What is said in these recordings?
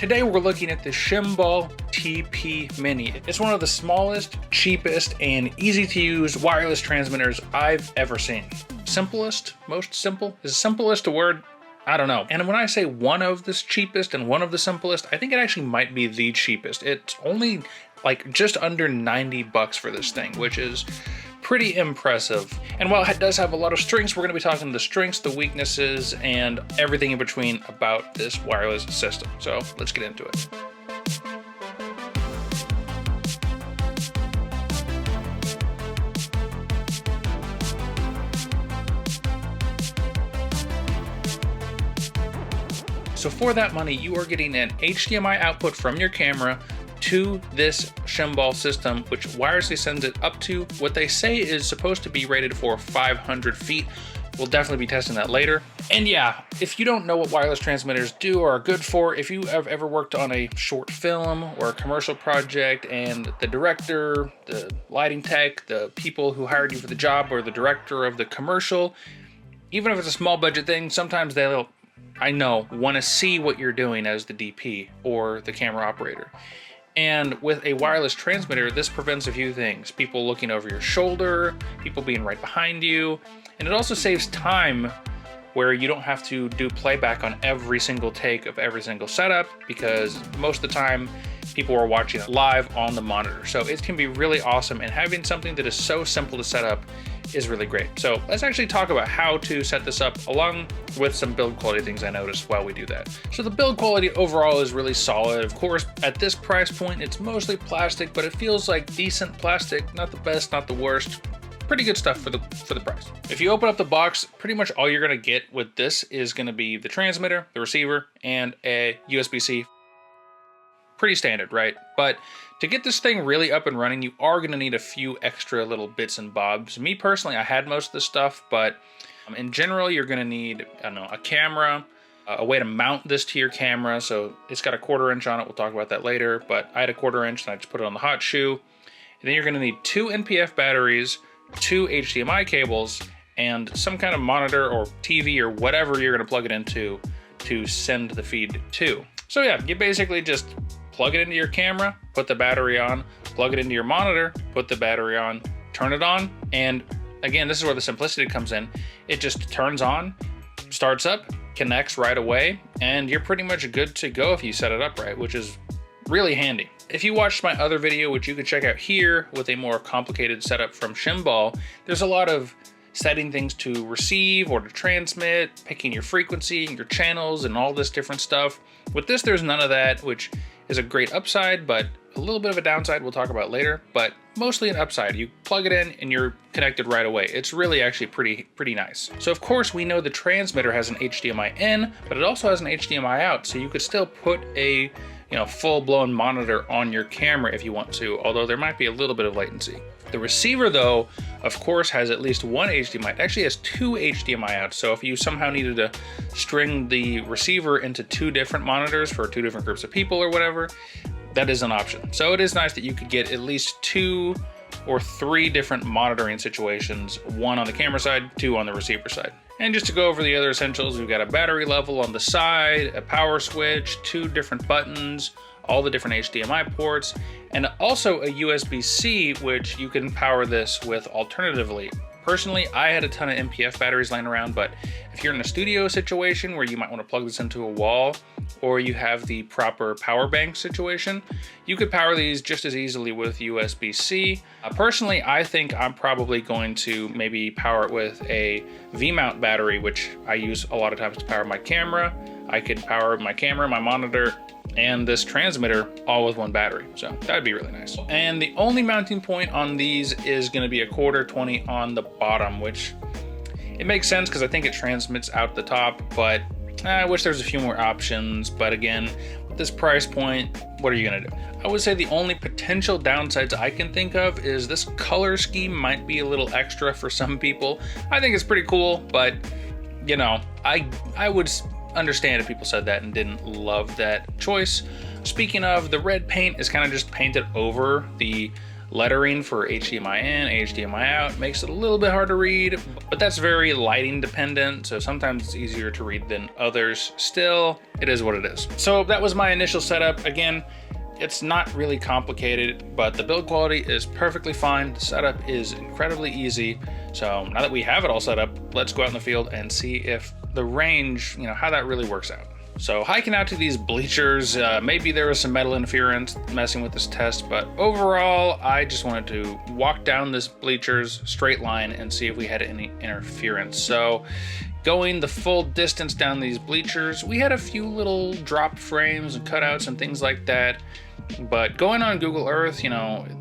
Today we're looking at the Shimball TP Mini. It's one of the smallest, cheapest, and easy to use wireless transmitters I've ever seen. Simplest? Most simple? Is simplest a word? I don't know. And when I say one of the cheapest and one of the simplest, I think it actually might be the cheapest. It's only like just under 90 bucks for this thing, which is pretty impressive. And while it does have a lot of strengths, we're going to be talking the strengths, the weaknesses, and everything in between about this wireless system. So let's get into it. So for that money, you are getting an HDMI output from your camera to this Shimball system, which wirelessly sends it up to what they say is supposed to be rated for 500 feet. We'll definitely be testing that later. And yeah, if you don't know what wireless transmitters do or are good for, if you have ever worked on a short film or a commercial project and the director, the lighting tech, the people who hired you for the job, or the director of the commercial, even if it's a small budget thing, sometimes they'll, I know, want to see what you're doing as the DP or the camera operator. And with a wireless transmitter, this prevents a few things. People looking over your shoulder, people being right behind you, and it also saves time where you don't have to do playback on every single take of every single setup, because most of the time people are watching it live on the monitor. So it can be really awesome, and having something that is so simple to set up is really great. So let's actually talk about how to set this up, along with some build quality things I noticed while we do that. So the build quality overall is really solid. Of course, at this price point, it's mostly plastic, but it feels like decent plastic, not the best, not the worst. Pretty good stuff for the price. If you open up the box, pretty much all you're gonna get with this is gonna be the transmitter, the receiver, and a USB-C. Pretty standard, right? But to get this thing really up and running, you are gonna need a few extra little bits and bobs. Me personally, I had most of this stuff, but in general, you're gonna need, I don't know, a camera, a way to mount this to your camera. So it's got a 1/4 inch on it. We'll talk about that later, but I had a 1/4 inch and I just put it on the hot shoe. And then you're gonna need 2 NPF batteries, 2 HDMI cables, and some kind of monitor or TV or whatever you're gonna plug it into to send the feed to. So yeah, you basically just plug it into your camera, put the battery on, plug it into your monitor, put the battery on, turn it on, and again, this is where the simplicity comes in. It just turns on, starts up, connects right away, and you're pretty much good to go if you set it up right, which is really handy. If you watched my other video, which you can check out here with a more complicated setup from Shimball, there's a lot of setting things to receive or to transmit, picking your frequency and your channels and all this different stuff. With this, there's none of that, which is a great upside, but a little bit of a downside we'll talk about later, but mostly an upside. You plug it in and you're connected right away. It's really actually pretty nice. So of course we know the transmitter has an HDMI in, but it also has an HDMI out, so you could still put a full-blown monitor on your camera if you want to, although there might be a little bit of latency. The receiver though, of course, has at least one HDMI. It actually has 2 HDMI outs, so if you somehow needed to string the receiver into 2 different monitors for 2 different groups of people or whatever, that is an option. So it is nice that you could get at least 2 or 3 different monitoring situations, 1 on the camera side, 2 on the receiver side. And just to go over the other essentials, we've got a battery level on the side, a power switch, 2 different buttons, all the different HDMI ports, and also a USB-C, which you can power this with alternatively. Personally, I had a ton of NPF batteries laying around, but if you're in a studio situation where you might want to plug this into a wall, or you have the proper power bank situation, you could power these just as easily with USB-C. Personally, I think I'm probably going to maybe power it with a V-mount battery, which I use a lot of times to power my camera. I could power my camera, my monitor, and this transmitter all with 1 battery. So that'd be really nice. And the only mounting point on these is gonna be a 1/4 20 on the bottom, which it makes sense because I think it transmits out the top, but I wish there's a few more options. But again, with this price point, what are you gonna do? I would say the only potential downsides I can think of is this color scheme might be a little extra for some people. I think it's pretty cool, but I would understand if people said that and didn't love that choice. Speaking of, the red paint is kind of just painted over the lettering for HDMI in, HDMI out makes it a little bit hard to read, but that's very lighting dependent, so sometimes it's easier to read than others. Still, it is what it is. So that was my initial setup. Again, it's not really complicated, but the build quality is perfectly fine. The setup is incredibly easy. So now that we have it all set up, let's go out in the field and see if the range, how that really works out. So hiking out to these bleachers, maybe there was some metal interference messing with this test, but overall, I just wanted to walk down this bleachers straight line and see if we had any interference. So going the full distance down these bleachers, we had a few little dropped frames and cutouts and things like that. But going on Google Earth,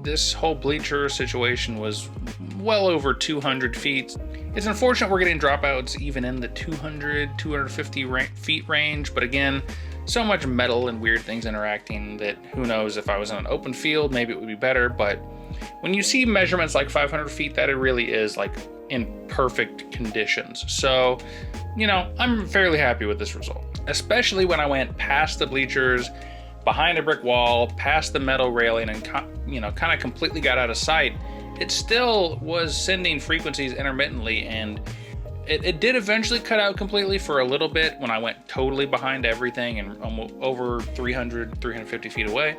this whole bleacher situation was well over 200 feet. It's unfortunate we're getting dropouts even in the 200, 250 feet range, but again, so much metal and weird things interacting that who knows, if I was in an open field, maybe it would be better. But when you see measurements like 500 feet, that it really is like in perfect conditions. So, I'm fairly happy with this result, especially when I went past the bleachers, behind a brick wall, past the metal railing, and kind of completely got out of sight. It still was sending frequencies intermittently, and it did eventually cut out completely for a little bit when I went totally behind everything and almost over 300, 350 feet away.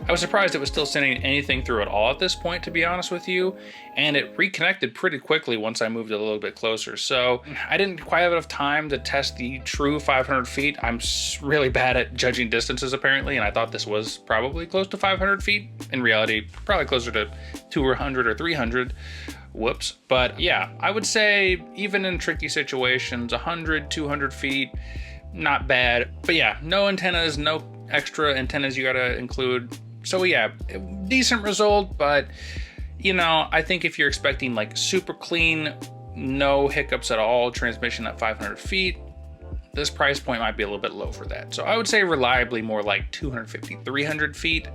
I was surprised it was still sending anything through at all at this point, to be honest with you, and it reconnected pretty quickly once I moved a little bit closer. So I didn't quite have enough time to test the true 500 feet. I'm really bad at judging distances apparently, and I thought this was probably close to 500 feet. In reality, probably closer to 200 or 300. Whoops. But yeah, I would say even in tricky situations, 100, 200 feet, not bad. But yeah, no antennas, no extra antennas you gotta include. So yeah, decent result, but I think if you're expecting like super clean, no hiccups at all transmission at 500 feet, this price point might be a little bit low for that. So I would say reliably more like 250, 300 feet,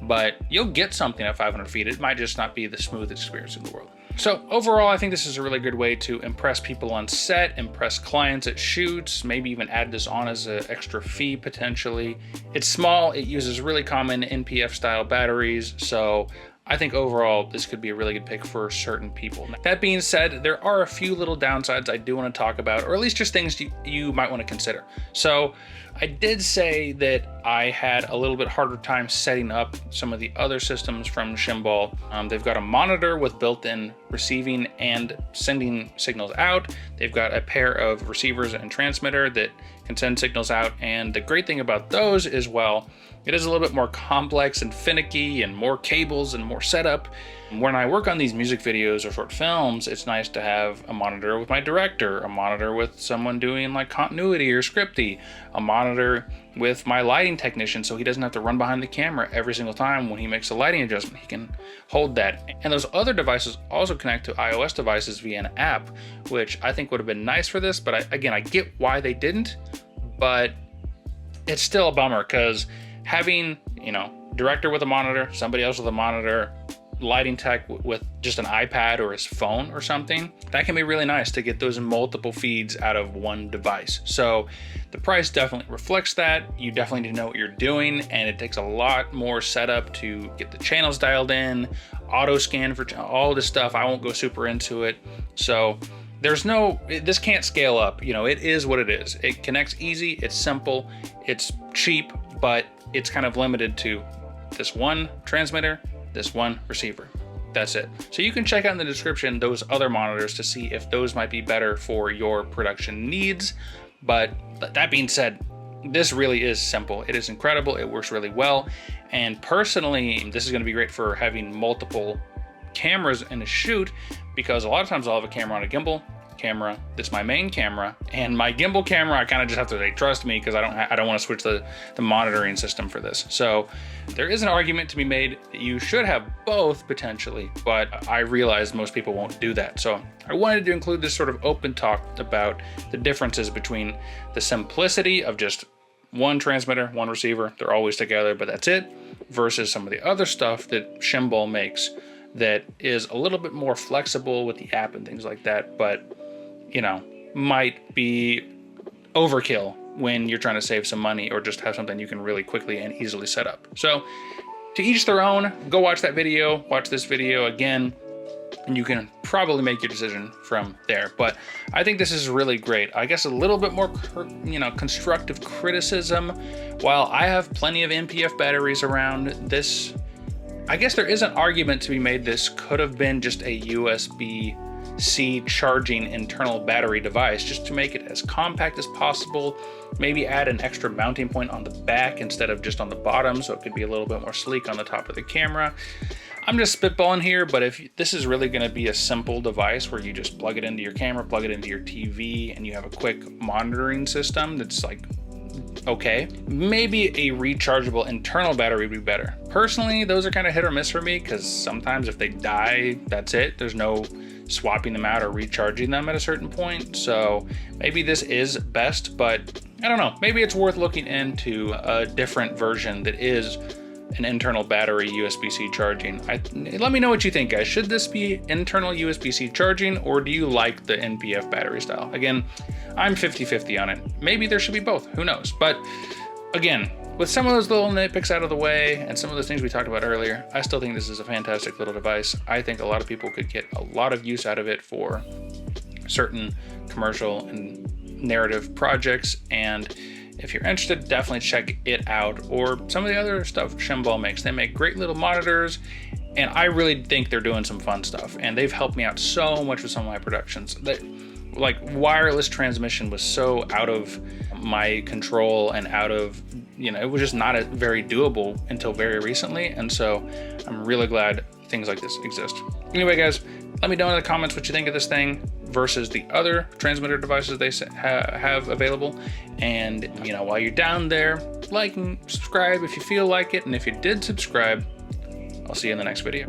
but you'll get something at 500 feet. It might just not be the smoothest experience in the world. So overall, I think this is a really good way to impress people on set, impress clients at shoots, maybe even add this on as an extra fee potentially. It's small, it uses really common NPF style batteries, so I think overall this could be a really good pick for certain people. That being said, there are a few little downsides I do want to talk about, or at least just things you might want to consider. So I did say that I had a little bit harder time setting up some of the other systems from Shimbal. They've got a monitor with built-in receiving and sending signals out. They've got a pair of receivers and transmitter that can send signals out. And the great thing about those is, well, it is a little bit more complex and finicky and more cables and more setup. When I work on these music videos or short films, it's nice to have a monitor with my director, a monitor with someone doing like continuity or scripty, a monitor with my lighting technician so he doesn't have to run behind the camera every single time when he makes a lighting adjustment. He can hold that. And those other devices also connect to iOS devices via an app, which I think would have been nice for this, but again, I get why they didn't, but it's still a bummer because having, director with a monitor, somebody else with a monitor, lighting tech with just an iPad or his phone or something, that can be really nice to get those multiple feeds out of one device. So the price definitely reflects that. You definitely need to know what you're doing, and it takes a lot more setup to get the channels dialed in, auto scan for all this stuff. I won't go super into it. So this can't scale up. It is what it is. It connects easy, it's simple, it's cheap, but it's kind of limited to this one transmitter, this one receiver. That's it. So you can check out in the description those other monitors to see if those might be better for your production needs. But that being said, this really is simple. It is incredible. It works really well. And personally, this is going to be great for having multiple cameras in a shoot, because a lot of times I'll have a camera on a gimbal camera that's my main camera, and my gimbal camera I kind of just have to say trust me, because I don't want to switch the monitoring system for this. So there is an argument to be made that you should have both potentially, but I realize most people won't do that. So I wanted to include this sort of open talk about the differences between the simplicity of just one transmitter, one receiver, they're always together, but that's it, versus some of the other stuff that Shimbal makes that is a little bit more flexible with the app and things like that, but might be overkill when you're trying to save some money or just have something you can really quickly and easily set up. So to each their own. Go watch that video, watch this video again, and you can probably make your decision from there. But I think this is really great. I guess a little bit more, constructive criticism. While I have plenty of NPF batteries around, this, I guess there is an argument to be made this could have been just a USB-C charging internal battery device, just to make it as compact as possible. Maybe add an extra mounting point on the back instead of just on the bottom, so it could be a little bit more sleek on the top of the camera. I'm just spitballing here, but if this is really going to be a simple device where you just plug it into your camera, plug it into your TV, and you have a quick monitoring system that's like, okay, maybe a rechargeable internal battery would be better. Personally, those are kind of hit or miss for me, because sometimes if they die, that's it. There's no swapping them out or recharging them at a certain point. So maybe this is best, but I don't know. Maybe it's worth looking into a different version that is an internal battery USB-C charging. Let me know what you think, guys. Should this be internal USB-C charging, or do you like the NPF battery style? Again, I'm 50-50 on it. Maybe there should be both, who knows? But again, with some of those little nitpicks out of the way and some of those things we talked about earlier, I still think this is a fantastic little device. I think a lot of people could get a lot of use out of it for certain commercial and narrative projects, and if you're interested, definitely check it out, or some of the other stuff Shimball makes. They make great little monitors, and I really think they're doing some fun stuff, and they've helped me out so much with some of my productions. Like wireless transmission was so out of my control and out of, it was just not very doable until very recently, and so I'm really glad things like this exist. Anyway, guys, let me know in the comments what you think of this thing versus the other transmitter devices they have available. And, while you're down there, like and subscribe if you feel like it. And if you did subscribe, I'll see you in the next video.